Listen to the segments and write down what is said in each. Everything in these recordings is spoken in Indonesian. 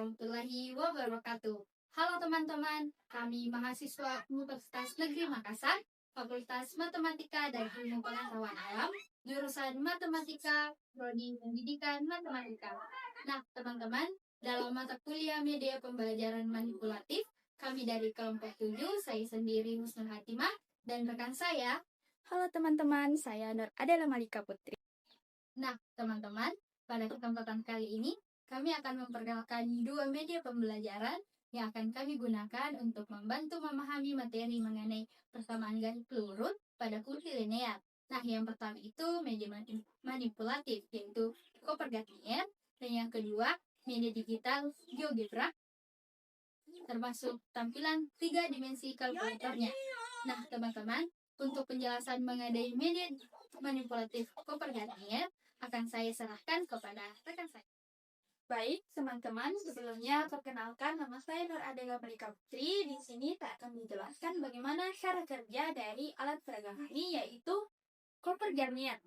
warahmatullahi wabarakatuh. Halo teman-teman, kami mahasiswa Universitas Negeri Makassar, Fakultas Matematika dan Ilmu Pengetahuan Alam, jurusan Matematika, Prodi Pendidikan Matematika. Nah, teman-teman, dalam mata kuliah media pembelajaran manipulatif, kami dari kelompok 7, saya sendiri Husnul Hatimah, dan rekan saya. Halo teman-teman, saya Nur Adela Malika Putri. Nah, teman-teman, pada kesempatan kali ini, kami akan memperkenalkan dua media pembelajaran yang akan kami gunakan untuk membantu memahami materi mengenai persamaan garis lurus pada kursi linear. Nah, yang pertama itu media manipulatif, yaitu Koper-Garnier, dan yang kedua media digital GeoGebra, termasuk tampilan 3 dimensi kalkulatornya. Nah, teman-teman, untuk penjelasan mengenai media manipulatif Koper-Garnier akan saya serahkan kepada rekan saya. Baik, teman-teman, sebelumnya perkenalkan nama saya Nur Adela Malika Putri. Di sini saya akan menjelaskan bagaimana cara kerja dari alat peraga kami, yaitu Koper-Garnier.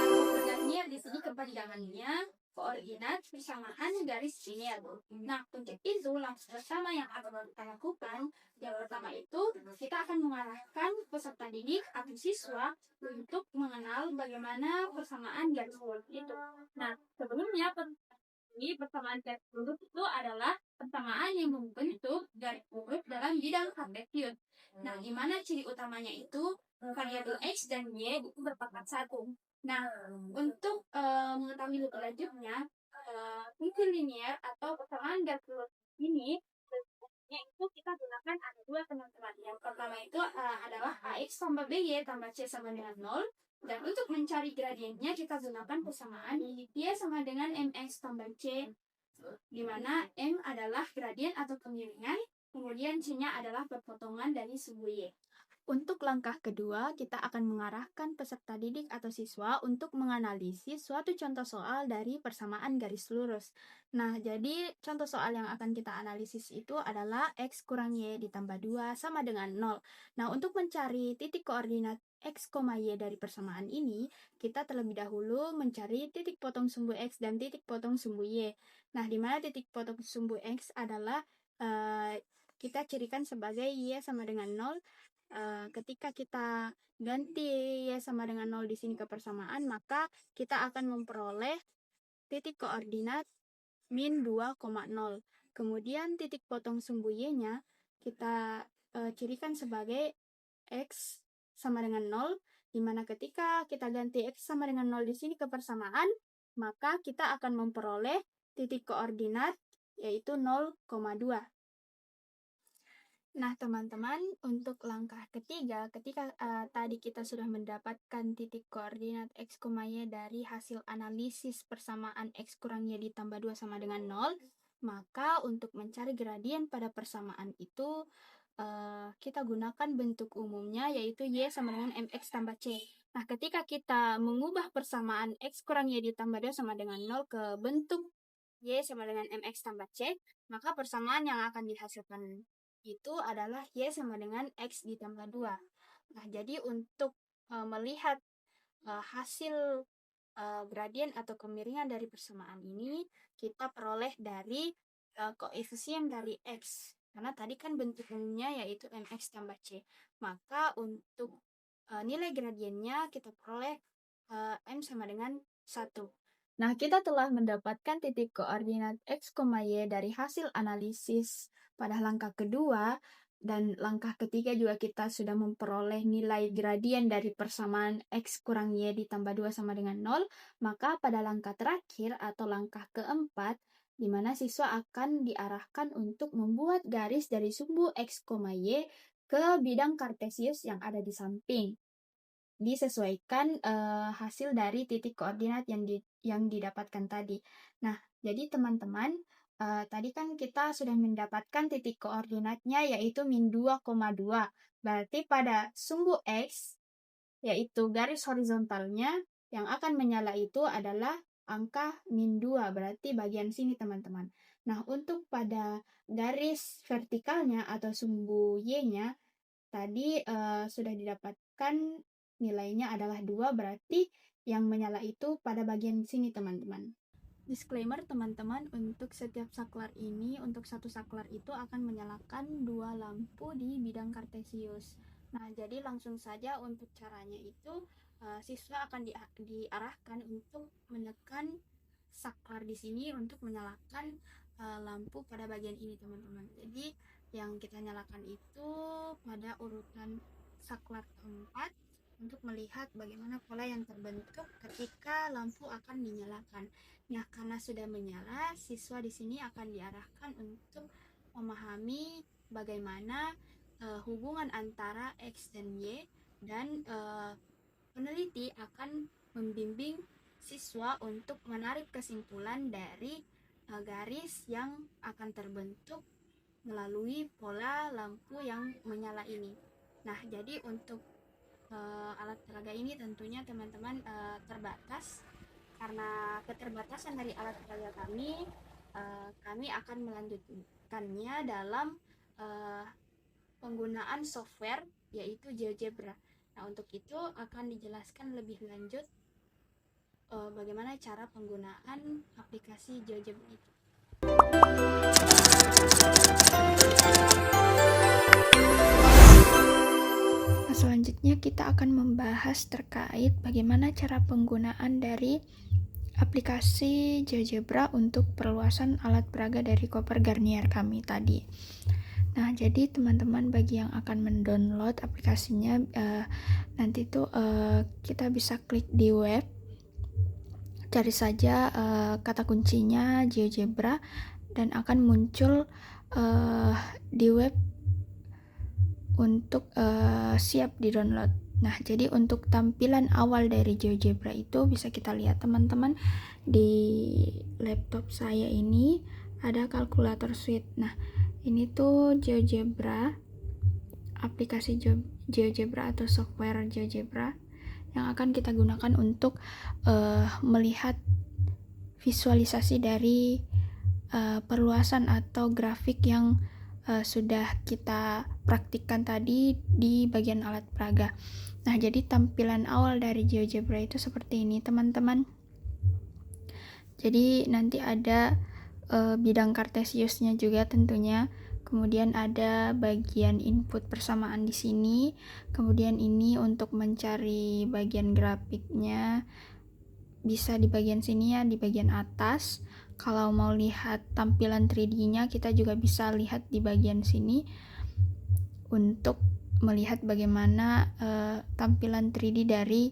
Koper-Garnier di sini kepanjangannya koordinat persamaan garis linear. Nah, untuk itu langsung pertama yang akan kita lakukan, yang pertama itu kita akan mengarahkan peserta didik atau siswa untuk mengenal bagaimana persamaan garis lurus itu. Nah, sebelumnya persamaan garis lurus itu adalah persamaan yang membentuk garis lurus dalam bidang kartesius. Nah, di mana ciri utamanya itu variabel x dan y itu berpangkat 1. Nah, untuk mengetahui lebih lanjutnya, fungsi linear atau persamaan garis lurus ini itu kita gunakan ada dua, teman-teman. Yang pertama itu adalah AX tambah BY tambah C sama dengan 0. Dan untuk mencari gradiennya kita gunakan persamaan Y sama dengan MX tambah C, di mana M adalah gradien atau kemiringan, kemudian C-nya adalah perpotongan dari sumbu Y. Untuk langkah kedua, kita akan mengarahkan peserta didik atau siswa untuk menganalisis suatu contoh soal dari persamaan garis lurus. Nah, jadi contoh soal yang akan kita analisis itu adalah X kurang Y ditambah 2 sama dengan 0. Nah, untuk mencari titik koordinat X, Y dari persamaan ini, kita terlebih dahulu mencari titik potong sumbu X dan titik potong sumbu Y. Nah, di mana titik potong sumbu X adalah kita cirikan sebagai Y sama dengan 0. Ketika kita ganti Y sama dengan 0 di sini ke persamaan, maka kita akan memperoleh titik koordinat min 2,0. Kemudian titik potong sumbu Y-nya kita cirikan sebagai X sama dengan 0, di mana ketika kita ganti X sama dengan 0 di sini ke persamaan, maka kita akan memperoleh titik koordinat yaitu 0,2. Nah, teman-teman, untuk langkah ketiga, ketika tadi kita sudah mendapatkan titik koordinat X, Y dari hasil analisis persamaan X kurang Y ditambah 2 sama dengan 0, maka untuk mencari gradien pada persamaan itu, kita gunakan bentuk umumnya, yaitu Y sama dengan MX tambah C. Nah, ketika kita mengubah persamaan X kurang Y ditambah 2 sama dengan 0 ke bentuk Y sama dengan MX tambah C, maka persamaan yang akan dihasilkan itu adalah Y sama dengan X ditambah 2. Nah, jadi untuk melihat hasil gradien atau kemiringan dari persamaan ini, kita peroleh dari koefisien dari X. Karena tadi kan bentuk umumnya yaitu MX tambah C. Maka untuk nilai gradiennya kita peroleh M sama dengan 1. Nah, kita telah mendapatkan titik koordinat X, Y dari hasil analisis pada langkah kedua, dan langkah ketiga juga kita sudah memperoleh nilai gradien dari persamaan X kurang Y ditambah 2 sama dengan 0, maka pada langkah terakhir atau langkah keempat, di mana siswa akan diarahkan untuk membuat garis dari sumbu X, Y ke bidang kartesius yang ada di samping, disesuaikan hasil dari titik koordinat yang didapatkan tadi. Nah, jadi teman-teman, tadi kan kita sudah mendapatkan titik koordinatnya yaitu min 2,2. Berarti pada sumbu X, yaitu garis horizontalnya, yang akan menyala itu adalah angka min 2, berarti bagian sini teman-teman. Nah, untuk pada garis vertikalnya atau sumbu Y-nya, tadi sudah didapatkan nilainya adalah 2, berarti yang menyala itu pada bagian sini teman-teman. Disclaimer teman-teman, untuk setiap saklar ini, untuk satu saklar itu akan menyalakan 2 lampu di bidang kartesius. Nah, jadi langsung saja untuk caranya itu siswa akan diarahkan untuk menekan saklar di sini untuk menyalakan lampu pada bagian ini teman-teman. Jadi yang kita nyalakan itu pada urutan saklar keempat untuk melihat bagaimana pola yang terbentuk ketika lampu akan dinyalakan. Nah, karena sudah menyala, siswa di sini akan diarahkan untuk memahami bagaimana hubungan antara X dan Y, dan peneliti akan membimbing siswa untuk menarik kesimpulan dari garis yang akan terbentuk melalui pola lampu yang menyala ini. Nah, jadi untuk alat peraga ini tentunya teman-teman terbatas. Karena keterbatasan dari alat peraga kami akan melanjutkannya dalam penggunaan software yaitu GeoGebra. Nah, untuk itu akan dijelaskan lebih lanjut bagaimana cara penggunaan aplikasi GeoGebra itu. Selanjutnya kita akan membahas terkait bagaimana cara penggunaan dari aplikasi GeoGebra untuk perluasan alat peraga dari Cooper Garnier kami tadi. Nah, jadi teman-teman bagi yang akan mendownload aplikasinya nanti tuh kita bisa klik di web, cari saja kata kuncinya GeoGebra dan akan muncul di web untuk siap di download. Nah, jadi untuk tampilan awal dari GeoGebra itu bisa kita lihat teman-teman di laptop saya ini ada kalkulator suite. Nah, ini tuh GeoGebra, aplikasi GeoGebra atau software GeoGebra yang akan kita gunakan untuk melihat visualisasi dari perluasan atau grafik yang sudah kita praktikkan tadi di bagian alat peraga. Nah, jadi tampilan awal dari GeoGebra itu seperti ini, teman-teman. Jadi nanti ada bidang kartesiusnya juga tentunya. Kemudian ada bagian input persamaan di sini. Kemudian ini untuk mencari bagian grafiknya bisa di bagian sini ya, di bagian atas. Kalau mau lihat tampilan 3D-nya, kita juga bisa lihat di bagian sini untuk melihat bagaimana tampilan 3D dari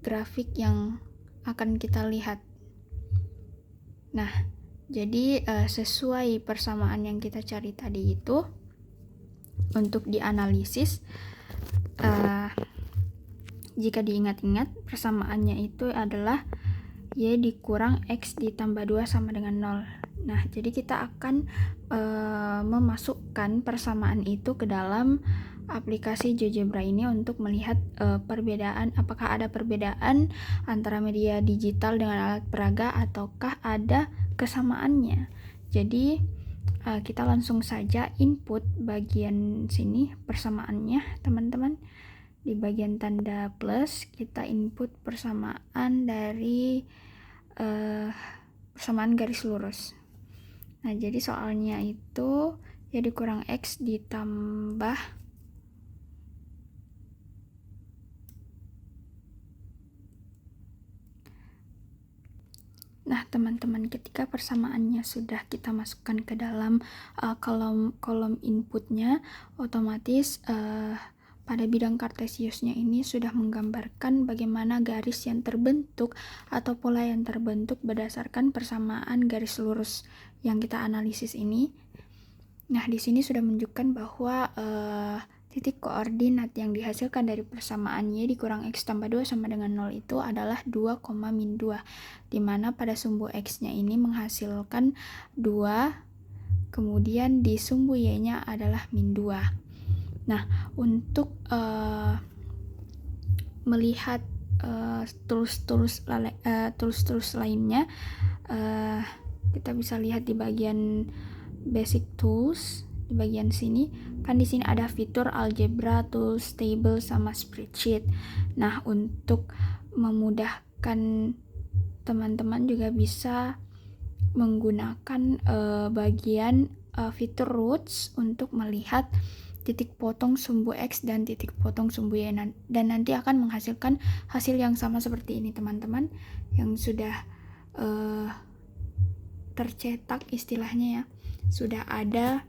grafik yang akan kita lihat. Nah, jadi sesuai persamaan yang kita cari tadi itu, untuk dianalisis, jika diingat-ingat persamaannya itu adalah Y dikurang X ditambah 2 sama dengan 0. Nah, jadi kita akan memasukkan persamaan itu ke dalam aplikasi GeoGebra ini untuk melihat perbedaan, apakah ada perbedaan antara media digital dengan alat peraga ataukah ada kesamaannya. Jadi kita langsung saja input bagian sini persamaannya, teman-teman. Di bagian tanda plus kita input persamaan dari persamaan garis lurus. Nah, jadi soalnya itu Y dikurang X ditambah Nah, teman-teman, ketika persamaannya sudah kita masukkan ke dalam kolom inputnya, otomatis pada bidang kartesiusnya ini sudah menggambarkan bagaimana garis yang terbentuk atau pola yang terbentuk berdasarkan persamaan garis lurus yang kita analisis ini. Nah, di sini sudah menunjukkan bahwa titik koordinat yang dihasilkan dari persamaan Y dikurang X tambah 2 sama dengan 0 itu adalah 2, min 2, dimana pada sumbu X-nya ini menghasilkan 2, kemudian di sumbu Y-nya adalah min 2. Nah, untuk melihat tools lainnya, kita bisa lihat di bagian basic tools. di bagian sini. Kan di sini ada fitur algebra, tools, table, sama spreadsheet. Nah, untuk memudahkan teman-teman juga bisa menggunakan bagian fitur roots untuk melihat titik potong sumbu X dan titik potong sumbu Y, dan nanti akan menghasilkan hasil yang sama seperti ini teman-teman, yang sudah tercetak istilahnya ya, sudah ada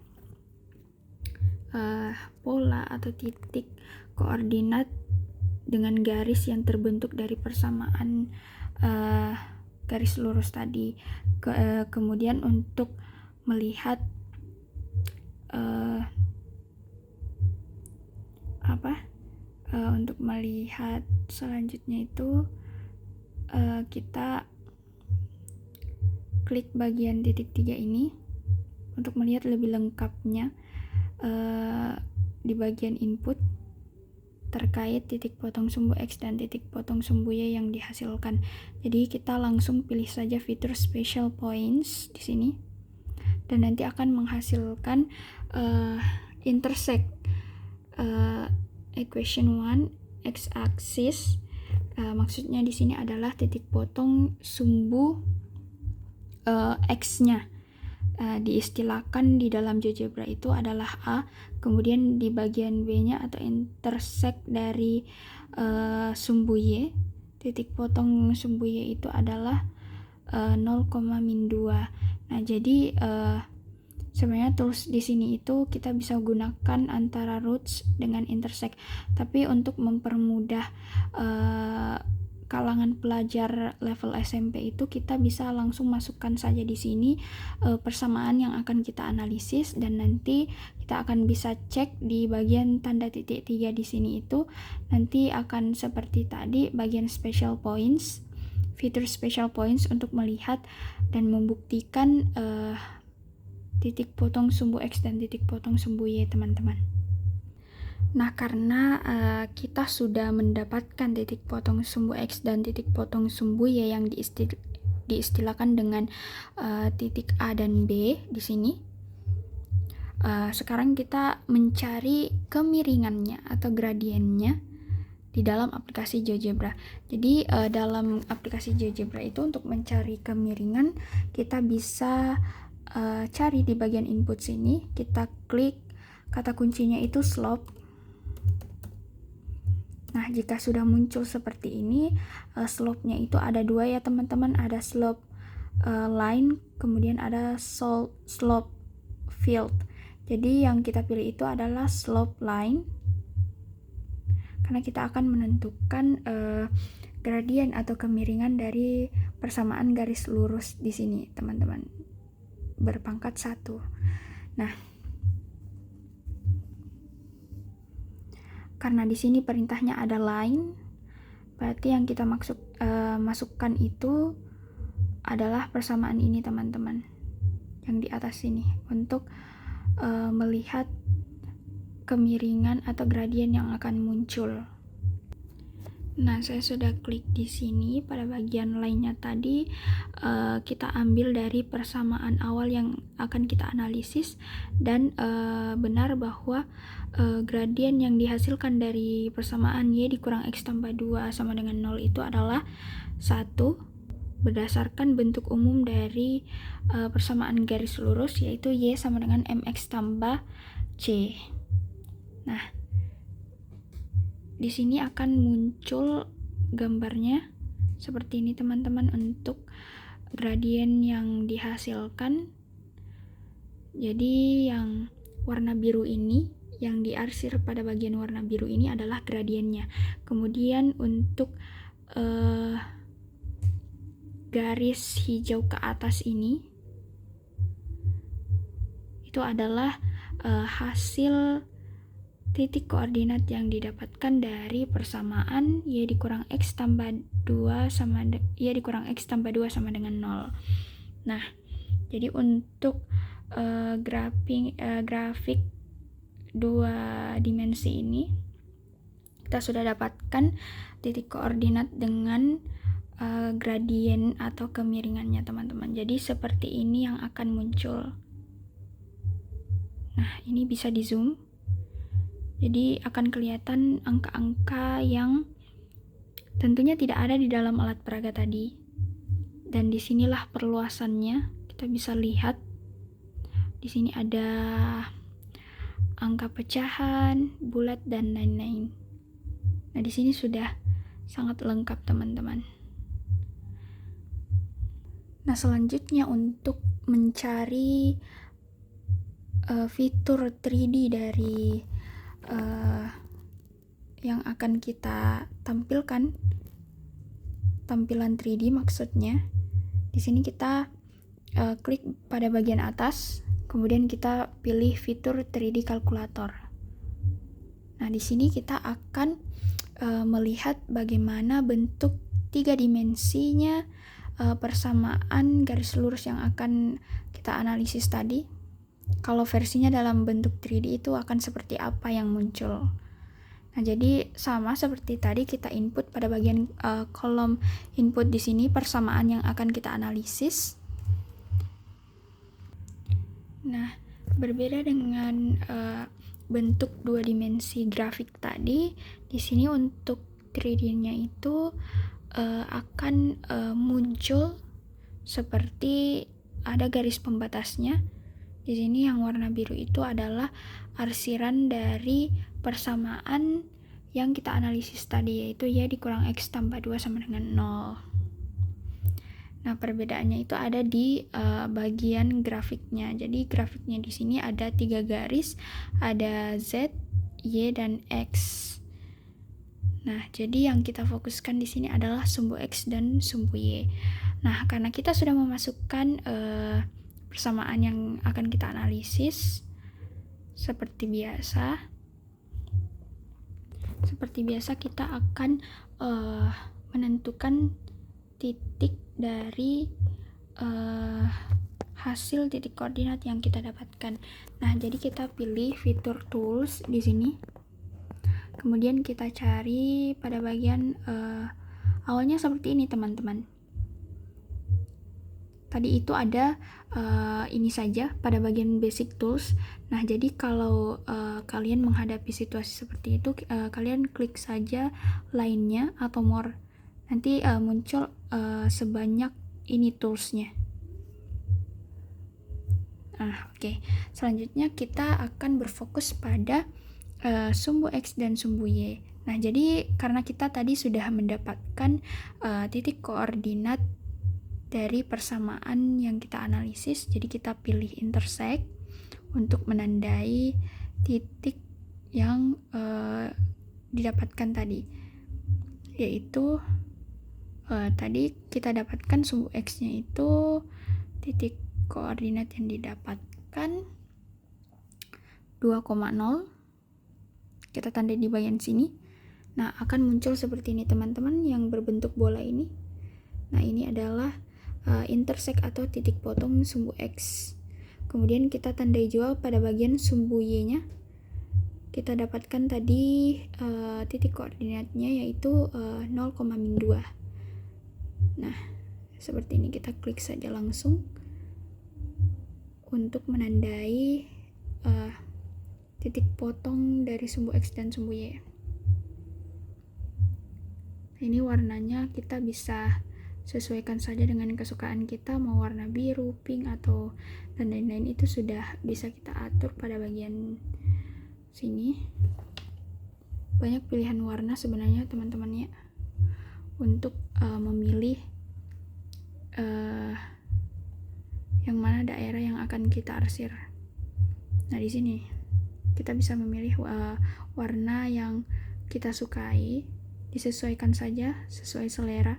pola atau titik koordinat dengan garis yang terbentuk dari persamaan garis lurus tadi. Kemudian untuk melihat untuk melihat selanjutnya itu kita klik bagian titik 3 ini untuk melihat lebih lengkapnya di bagian input terkait titik potong sumbu X dan titik potong sumbu Y yang dihasilkan. Jadi kita langsung pilih saja fitur special points di sini, dan nanti akan menghasilkan intersect equation 1 x-axis. Maksudnya di sini adalah titik potong sumbu X-nya. Diistilahkan di dalam GeoGebra itu adalah A, kemudian di bagian B-nya atau intersect dari sumbu Y, titik potong sumbu Y itu adalah 0,-2. Nah, jadi sebenarnya tools di sini itu kita bisa gunakan antara roots dengan intersect, tapi untuk mempermudah kalangan pelajar level SMP itu kita bisa langsung masukkan saja di sini persamaan yang akan kita analisis, dan nanti kita akan bisa cek di bagian tanda titik 3 di sini itu nanti akan seperti tadi bagian special points, fitur special points untuk melihat dan membuktikan titik potong sumbu X dan titik potong sumbu Y teman-teman. Nah, karena kita sudah mendapatkan titik potong sumbu X dan titik potong sumbu Y yang diistilahkan dengan titik A dan B di sini, sekarang kita mencari kemiringannya atau gradiennya di dalam aplikasi GeoGebra. Jadi dalam aplikasi GeoGebra itu untuk mencari kemiringan kita bisa cari di bagian input sini, kita klik kata kuncinya itu slope. Nah, jika sudah muncul seperti ini, slope-nya itu ada dua ya teman-teman, ada slope line, kemudian ada slope field. Jadi yang kita pilih itu adalah slope line, karena kita akan menentukan gradien atau kemiringan dari persamaan garis lurus di sini teman-teman, berpangkat 1. Nah, karena di sini perintahnya ada line, berarti yang kita masukkan itu adalah persamaan ini teman-teman, yang di atas sini, untuk melihat kemiringan atau gradien yang akan muncul. Nah, saya sudah klik di sini pada bagian lainnya tadi. Kita ambil dari persamaan awal yang akan kita analisis, dan benar bahwa gradien yang dihasilkan dari persamaan Y dikurang X tambah 2 sama dengan 0 itu adalah 1 berdasarkan bentuk umum dari persamaan garis lurus, yaitu Y sama dengan MX tambah C. Nah, di sini akan muncul gambarnya seperti ini teman-teman untuk gradien yang dihasilkan. Jadi yang warna biru ini, yang diarsir pada bagian warna biru ini adalah gradiennya. Kemudian untuk garis hijau ke atas ini itu adalah hasil titik koordinat yang didapatkan dari persamaan Y dikurang X tambah 2 sama Y dikurang X tambah 2 sama dengan 0. Nah, jadi untuk grafik 2 dimensi ini kita sudah dapatkan titik koordinat dengan gradien atau kemiringannya teman-teman. Jadi seperti ini yang akan muncul. Nah, ini bisa di zoom. Jadi akan kelihatan angka-angka yang tentunya tidak ada di dalam alat peraga tadi. Dan disinilah perluasannya. Kita bisa lihat di sini ada angka pecahan, bulat, dan lain-lain. Nah, di sini sudah sangat lengkap, teman-teman. Nah, selanjutnya untuk mencari fitur 3D dari yang akan kita tampilkan, tampilan 3D maksudnya. Di sini kita klik pada bagian atas, kemudian kita pilih fitur 3D kalkulator. Nah, di sini kita akan melihat bagaimana bentuk 3 dimensinya persamaan garis lurus yang akan kita analisis tadi. Kalau versinya dalam bentuk 3D itu akan seperti apa yang muncul. Nah, jadi sama seperti tadi kita input pada bagian kolom input di sini persamaan yang akan kita analisis. Nah, berbeda dengan bentuk 2 dimensi grafik tadi, di sini untuk 3D-nya itu akan muncul seperti ada garis pembatasnya. Di sini yang warna biru itu adalah arsiran dari persamaan yang kita analisis tadi, yaitu Y dikurang X tambah 2 sama dengan 0. Nah, perbedaannya itu ada di bagian grafiknya. Jadi grafiknya di sini ada 3 garis, ada Z, Y, dan X. Nah, jadi yang kita fokuskan di sini adalah sumbu X dan sumbu Y. Nah, karena kita sudah memasukkan persamaan yang akan kita analisis, seperti biasa kita akan menentukan titik dari hasil titik koordinat yang kita dapatkan. Nah, jadi kita pilih fitur tools di sini. Kemudian kita cari pada bagian awalnya seperti ini, teman-teman. Tadi itu ada ini saja pada bagian basic tools. Nah, jadi kalau kalian menghadapi situasi seperti itu, kalian klik saja lainnya atau more. Nanti muncul sebanyak ini toolsnya. Nah, oke. Selanjutnya kita akan berfokus pada sumbu X dan sumbu Y. Nah, jadi karena kita tadi sudah mendapatkan titik koordinat dari persamaan yang kita analisis, jadi kita pilih intersect untuk menandai titik yang didapatkan tadi, yaitu tadi kita dapatkan sumbu X-nya itu titik koordinat yang didapatkan 2,0. Kita tandai di bagian sini. Nah, akan muncul seperti ini, teman-teman, yang berbentuk bola ini. Nah, ini adalah intersect atau titik potong sumbu X. Kemudian kita tandai juga pada bagian sumbu Y-nya. Kita dapatkan tadi titik koordinatnya yaitu 0,-2. Nah, seperti ini, kita klik saja langsung untuk menandai titik potong dari sumbu X dan sumbu Y. Ini warnanya kita bisa sesuaikan saja dengan kesukaan kita, mau warna biru, pink, atau dan lain-lain, itu sudah bisa kita atur pada bagian sini. Banyak pilihan warna sebenarnya, teman-teman ya, untuk memilih yang mana daerah yang akan kita arsir. Nah, di sini kita bisa memilih warna yang kita sukai, disesuaikan saja sesuai selera.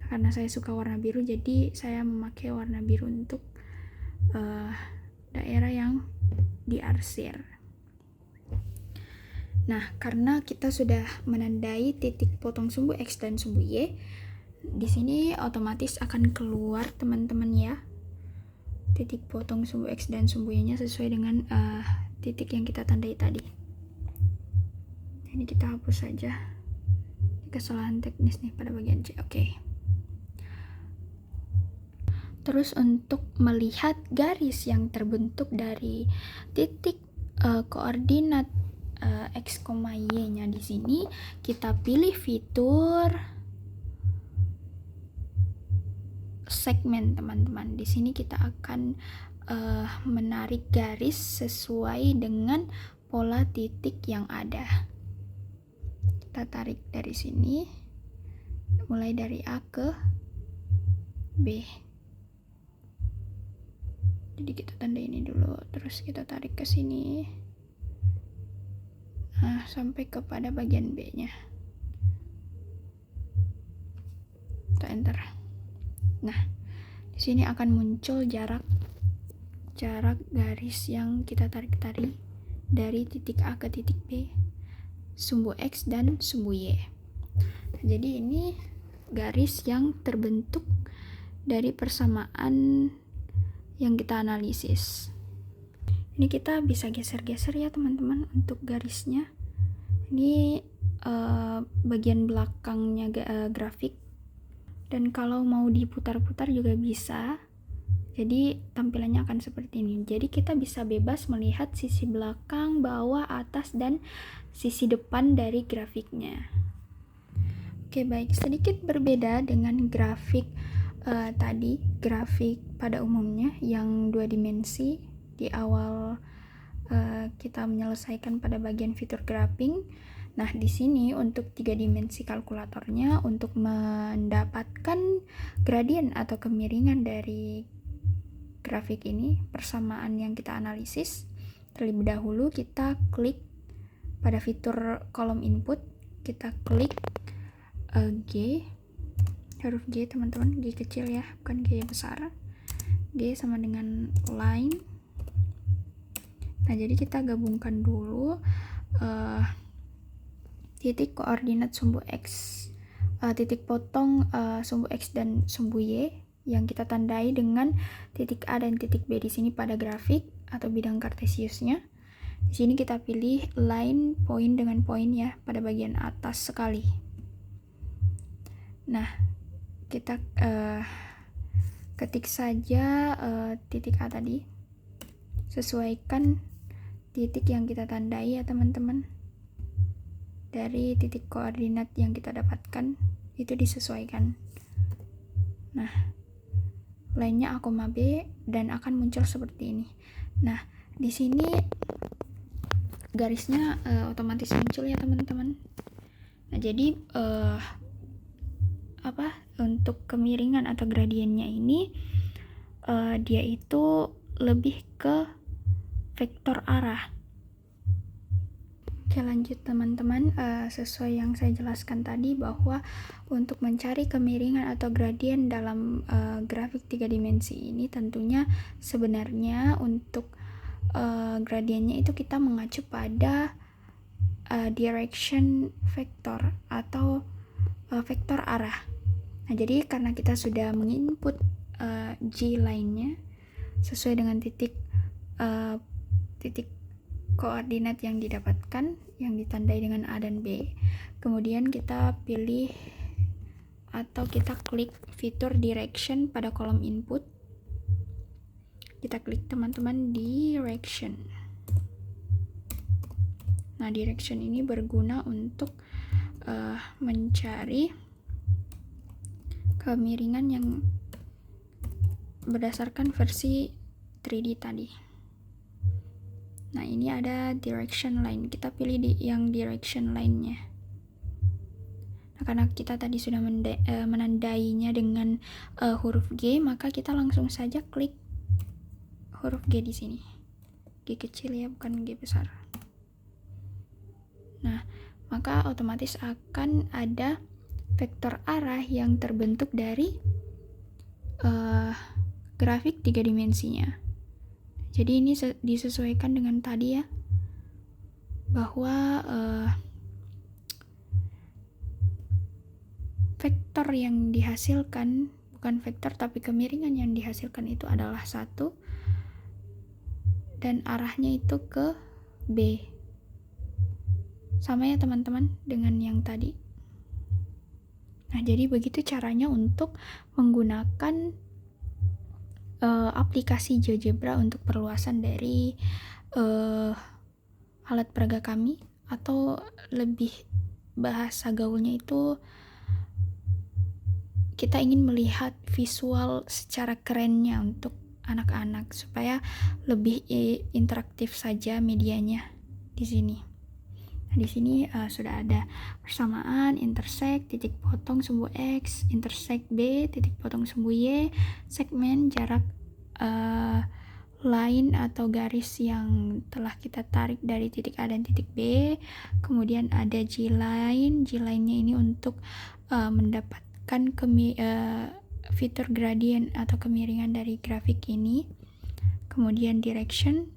Karena saya suka warna biru, jadi saya memakai warna biru untuk daerah yang diarsir. Nah, karena kita sudah menandai titik potong sumbu X dan sumbu Y, di sini otomatis akan keluar, teman-teman ya, titik potong sumbu X dan sumbu Y-nya sesuai dengan titik yang kita tandai tadi. Ini kita hapus saja. Kesalahan teknis nih pada bagian C. Oke. Terus untuk melihat garis yang terbentuk dari titik koordinat x, y-nya di sini, kita pilih fitur segmen, teman-teman. Di sini kita akan menarik garis sesuai dengan pola titik yang ada. Kita tarik dari sini, mulai dari A ke B. Jadi kita tanda ini dulu, terus kita tarik ke sini. Nah, sampai kepada bagian B-nya. Kita enter. Nah, di sini akan muncul jarak garis yang kita tarik tadi dari titik A ke titik B, sumbu X dan sumbu Y. Nah, jadi ini garis yang terbentuk dari persamaan yang kita analisis. Ini kita bisa geser-geser ya teman-teman untuk garisnya. Ini bagian belakangnya grafik, dan kalau mau diputar-putar juga bisa. Jadi tampilannya akan seperti ini. Jadi kita bisa bebas melihat sisi belakang, bawah, atas, dan sisi depan dari grafiknya. Oke, baik, sedikit berbeda dengan grafik tadi, grafik pada umumnya yang 2 dimensi di awal kita menyelesaikan pada bagian fitur graphing. Nah, di sini untuk 3 dimensi kalkulatornya, untuk mendapatkan gradien atau kemiringan dari grafik ini, persamaan yang kita analisis, terlebih dahulu kita klik pada fitur kolom input, kita klik G, huruf G teman-teman, G kecil ya, bukan G besar. G sama dengan line. Nah, jadi kita gabungkan dulu titik koordinat sumbu X, titik potong sumbu X dan sumbu Y yang kita tandai dengan titik A dan titik B di sini pada grafik atau bidang kartesiusnya. Di sini kita pilih line point dengan point ya pada bagian atas sekali. Nah, kita ketik saja titik A tadi, sesuaikan titik yang kita tandai ya teman-teman. Dari titik koordinat yang kita dapatkan itu disesuaikan. Nah, lainnya A, B, dan akan muncul seperti ini. Nah, di sini garisnya otomatis muncul ya teman-teman. Nah, jadi untuk kemiringan atau gradiennya ini dia itu lebih ke vektor arah. Oke, lanjut teman-teman, sesuai yang saya jelaskan tadi bahwa untuk mencari kemiringan atau gradien dalam grafik 3 dimensi ini, tentunya sebenarnya untuk gradiennya itu kita mengacu pada direction vector atau vektor arah. Nah, jadi karena kita sudah menginput G lainnya sesuai dengan titik koordinat yang didapatkan, yang ditandai dengan A dan B, kemudian kita pilih atau kita klik fitur direction pada kolom input. Kita klik teman-teman direction. Nah, direction ini berguna untuk mencari kemiringan yang berdasarkan versi 3D tadi. Nah, ini ada direction line. Kita pilih yang direction line-nya. Nah, karena kita tadi sudah menandainya dengan huruf G, maka kita langsung saja klik huruf G di sini. G kecil ya, bukan G besar. Nah, maka otomatis akan ada vektor arah yang terbentuk dari grafik 3 dimensinya. Jadi ini disesuaikan dengan tadi ya, bahwa vektor yang dihasilkan, bukan vektor tapi kemiringan yang dihasilkan itu adalah 1, dan arahnya itu ke B. Sama ya teman-teman dengan yang tadi. Nah, jadi begitu caranya untuk menggunakan aplikasi GeoGebra untuk perluasan dari alat peraga kami, atau lebih bahasa gaulnya itu kita ingin melihat visual secara kerennya untuk anak-anak supaya lebih interaktif saja medianya di sini. Nah, di sini sudah ada persamaan, intersect, titik potong sumbu X, intersect B, titik potong sumbu Y, segmen, jarak line atau garis yang telah kita tarik dari titik A dan titik B. Kemudian ada G-line. G-line-nya ini untuk mendapatkan fitur gradient atau kemiringan dari grafik ini. Kemudian direction.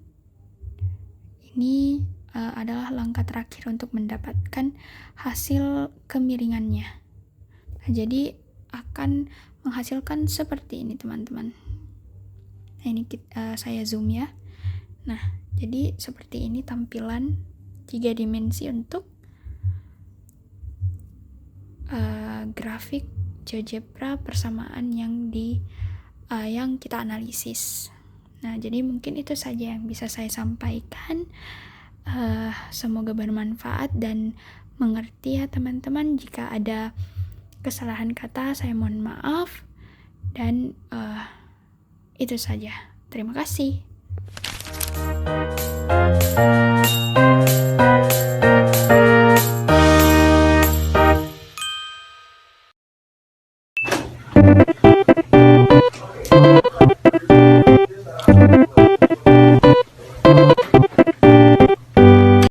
Ini adalah langkah terakhir untuk mendapatkan hasil kemiringannya. Nah, jadi akan menghasilkan seperti ini, teman-teman. Nah, ini saya zoom ya. Nah, jadi seperti ini tampilan 3 dimensi untuk grafik GeoGebra persamaan yang kita analisis. Nah, jadi mungkin itu saja yang bisa saya sampaikan. Semoga bermanfaat dan mengerti ya teman-teman. Jika ada kesalahan kata, saya mohon maaf. Dan itu saja. Terima kasih.